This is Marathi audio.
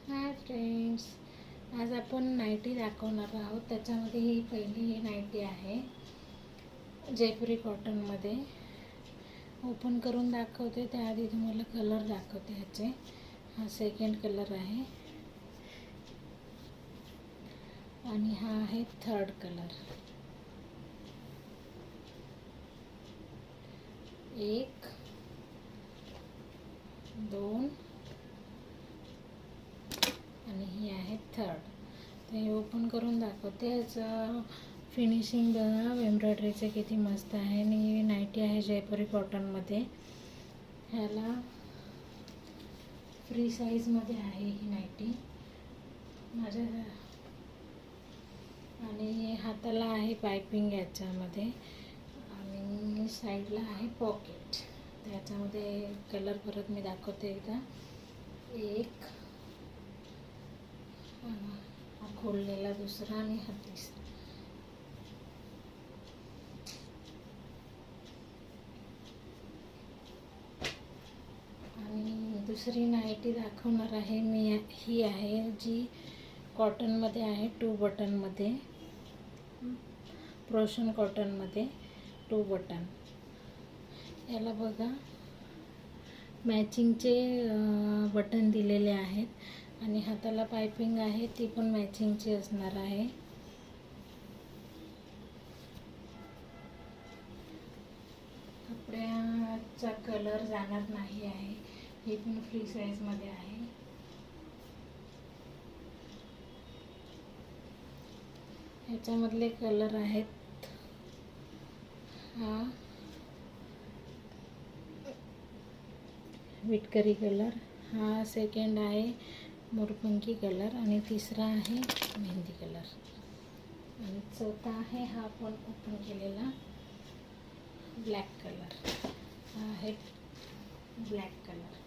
हाय फ्रेंड्स, आज आपण नाईटी दाखवणार आहोत. त्याच्यामध्ये ही पहिली नाईटी आहे जयपुरी कॉटनमध्ये. ओपन करून दाखवते त्याआधी तुम्हाला कलर दाखवते. ह्याचे हा सेकंड कलर आहे आणि हा आहे थर्ड कलर. एक, दोन आणि ही आहे थर्ड. ते ओपन करून दाखवते. याचं फिनिशिंग बघा, एम्ब्रॉयडरीचे किती मस्त आहे. आणि ही नाईटी आहे जयपुरी कॉटनमध्ये. ह्याला फ्री साईजमध्ये आहे ही नाईटी माझ्या. आणि हाताला आहे पायपिंग याच्यामध्ये आणि साईडला आहे पॉकेट. त्याच्यामध्ये कलर परत मी दाखवते एकदा. एक, हा खोललेला दुसरा आणि हा तिसरा. आणि दुसरी नाईटी दाखवणार आहे मी. ही आहे जी कॉटनमध्ये आहे, 2 बटनमध्ये, प्रोशन कॉटनमध्ये 2 बटन. याला बघा मॅचिंगचे बटन दिलेले आहेत आणि हाताला पायपिंग आहे, ती पण मॅचिंगची असणार आहे. कपड्याचा कलर जाणार नाही आहे. ही पण फ्री साईजमध्ये आहे. ह्याच्यामधले कलर आहेत हा विटकरी कलर, हा सेकंड आहे मोरपंखी कलर आणि तिसरा आहे मेहंदी कलर आणि चौथा आहे हा पण ओपन केलेला ब्लॅक कलर. हा आहे ब्लॅक कलर.